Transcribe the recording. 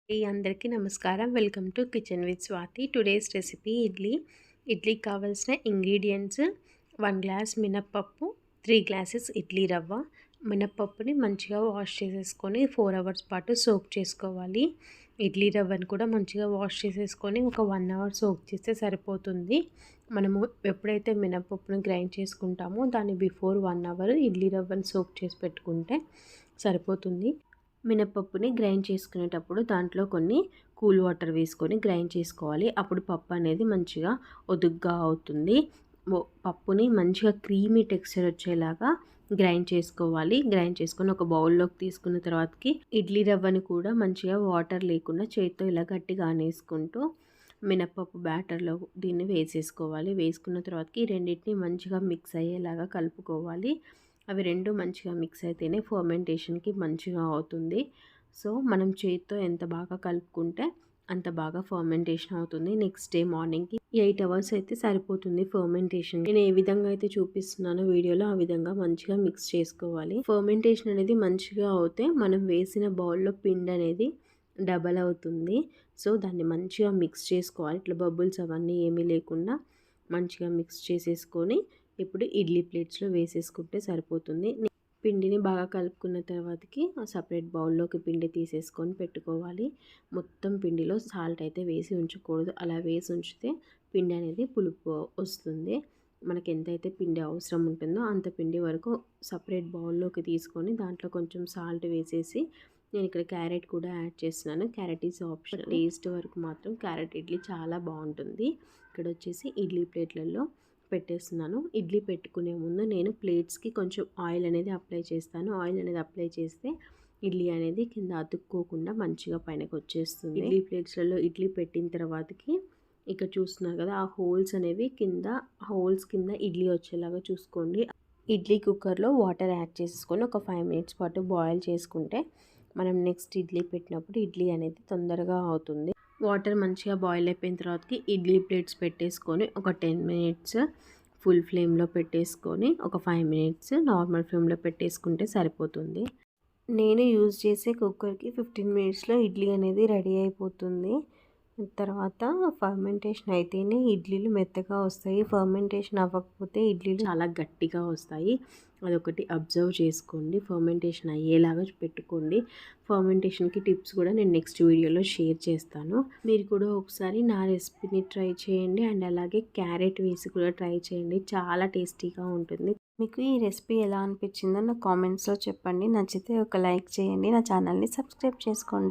అందరికీ నమస్కారం. Welcome to kitchen with Swathi. Today's recipe idli. ఇడ్లీకి కావాల్సిన ఇంగ్రీడియంట్స్ 1 గ్లాస్ మినప్పప్పు, 3 గ్లాసెస్ ఇడ్లీ రవ్వ. మినప్పప్పుని మంచిగా వాష్ చేసేసుకొని 4 అవర్స్ పాటు సోక్ చేసుకోవాలి. ఇడ్లీ రవ్వని కూడా మంచిగా వాష్ చేసేసుకొని ఒక 1 అవర్ సోక్ చేస్తే సరిపోతుంది. మనము ఎప్పుడైతే మినప్పప్పుని గ్రైండ్ చేసుకుంటామో దాన్ని బిఫోర్ 1 అవర్ ఇడ్లీ రవ్వని సోక్ చేసి పెట్టుకుంటే సరిపోతుంది. మినపప్పుని గ్రైండ్ చేసుకునేటప్పుడు దాంట్లో కొన్ని కూల్ వాటర్ వేసుకొని గ్రైండ్ చేసుకోవాలి. అప్పుడు పప్పు అనేది మంచిగా ఒదుగ్గా అవుతుంది. పప్పుని మంచిగా క్రీమీ టెక్స్చర్ వచ్చేలాగా గ్రైండ్ చేసుకోవాలి. గ్రైండ్ చేసుకొని ఒక బౌల్లోకి తీసుకున్న తర్వాతకి ఇడ్లీ రవ్వని కూడా మంచిగా వాటర్ లేకుండా చేతితో ఇలా గట్టిగా అనేసుకుంటూ మినపప్పు బ్యాటర్లో దీన్ని వేసేసుకోవాలి. వేసుకున్న తర్వాతకి రెండింటిని మంచిగా మిక్స్ అయ్యేలాగా కలుపుకోవాలి. అవి రెండు మంచిగా మిక్స్ అయితేనే ఫర్మెంటేషన్కి మంచిగా అవుతుంది. సో మనం చేతితో ఎంత బాగా కలుపుకుంటే అంత బాగా ఫర్మెంటేషన్ అవుతుంది. నెక్స్ట్ డే మార్నింగ్కి 8 అవర్స్ అయితే సరిపోతుంది ఫర్మెంటేషన్. నేను ఏ విధంగా అయితే చూపిస్తున్నానో వీడియోలో ఆ విధంగా మంచిగా మిక్స్ చేసుకోవాలి. ఫర్మెంటేషన్ అనేది మంచిగా అవుతే మనం వేసిన బౌల్లో పిండి అనేది డబల్ అవుతుంది. సో దాన్ని మంచిగా మిక్స్ చేసుకోవాలి. ఇట్లా బబుల్స్ అవన్నీ ఏమీ లేకుండా మంచిగా మిక్స్ చేసేసుకొని ఇప్పుడు ఇడ్లీ ప్లేట్స్లో వేసేసుకుంటే సరిపోతుంది. పిండిని బాగా కలుపుకున్న తర్వాతకి సపరేట్ బౌల్లోకి పిండి తీసేసుకొని పెట్టుకోవాలి. మొత్తం పిండిలో సాల్ట్ అయితే వేసి ఉంచకూడదు. అలా వేసి ఉంచితే పిండి అనేది పులుపు వస్తుంది. మనకి ఎంతైతే పిండి అవసరం ఉంటుందో అంత పిండి వరకు సపరేట్ బౌల్లోకి తీసుకొని దాంట్లో కొంచెం సాల్ట్ వేసేసి నేను ఇక్కడ క్యారెట్ కూడా యాడ్ చేస్తున్నాను. Carrot is option. టేస్ట్ వరకు మాత్రం క్యారెట్ ఇడ్లీ చాలా బాగుంటుంది. ఇక్కడ వచ్చేసి ఇడ్లీ ప్లేట్లలో పెట్టేస్తున్నాను. ఇడ్లీ పెట్టుకునే ముందు నేను ప్లేట్స్కి కొంచెం ఆయిల్ అనేది అప్లై చేస్తాను. ఆయిల్ అనేది అప్లై చేస్తే ఇడ్లీ అనేది కింద అతుక్కోకుండా మంచిగా పైనకి వచ్చేస్తుంది. ఇడ్లీ ప్లేట్స్లలో ఇడ్లీ పెట్టిన తర్వాతకి ఇక్కడ చూస్తున్నారు కదా, ఆ హోల్స్ అనేవి హోల్స్ కింద ఇడ్లీ వచ్చేలాగా చూసుకోండి. ఇడ్లీ కుక్కర్లో వాటర్ యాడ్ చేసుకొని ఒక 5 మినిట్స్ పాటు బాయిల్ చేసుకుంటే మనం నెక్స్ట్ ఇడ్లీ పెట్టినప్పుడు ఇడ్లీ అనేది తొందరగా అవుతుంది. వాటర్ మంచిగా బాయిల్ అయిపోయిన తర్వాతకి ఇడ్లీ ప్లేట్స్ పెట్టేసుకొని ఒక 10 మినిట్స్ ఫుల్ ఫ్లేమ్లో పెట్టేసుకొని ఒక 5 మినిట్స్ నార్మల్ ఫ్లేమ్లో పెట్టేసుకుంటే సరిపోతుంది. నేను యూజ్ చేసే కుక్కర్కి 15 మినిట్స్లో ఇడ్లీ అనేది రెడీ అయిపోతుంది. తర్వాత ఫర్మెంటేషన్ అయితేనే ఇడ్లీలు మెత్తగా వస్తాయి. ఫర్మెంటేషన్ అవ్వకపోతే ఇడ్లీలు చాలా గట్టిగా వస్తాయి. అదొకటి అబ్జర్వ్ చేసుకోండి. ఫర్మెంటేషన్ అయ్యేలాగా పెట్టుకోండి. ఫర్మెంటేషన్కి టిప్స్ కూడా నేను నెక్స్ట్ వీడియోలో షేర్ చేస్తాను. మీరు కూడా ఒకసారి నా రెసిపీని ట్రై చేయండి. అండ్ అలాగే క్యారెట్ వేసి కూడా ట్రై చేయండి. చాలా టేస్టీగా ఉంటుంది. మీకు ఈ రెసిపీ ఎలా అనిపించిందో నా కామెంట్స్లో చెప్పండి. నచ్చితే ఒక లైక్ చేయండి. నా ఛానల్ని సబ్స్క్రైబ్ చేసుకోండి.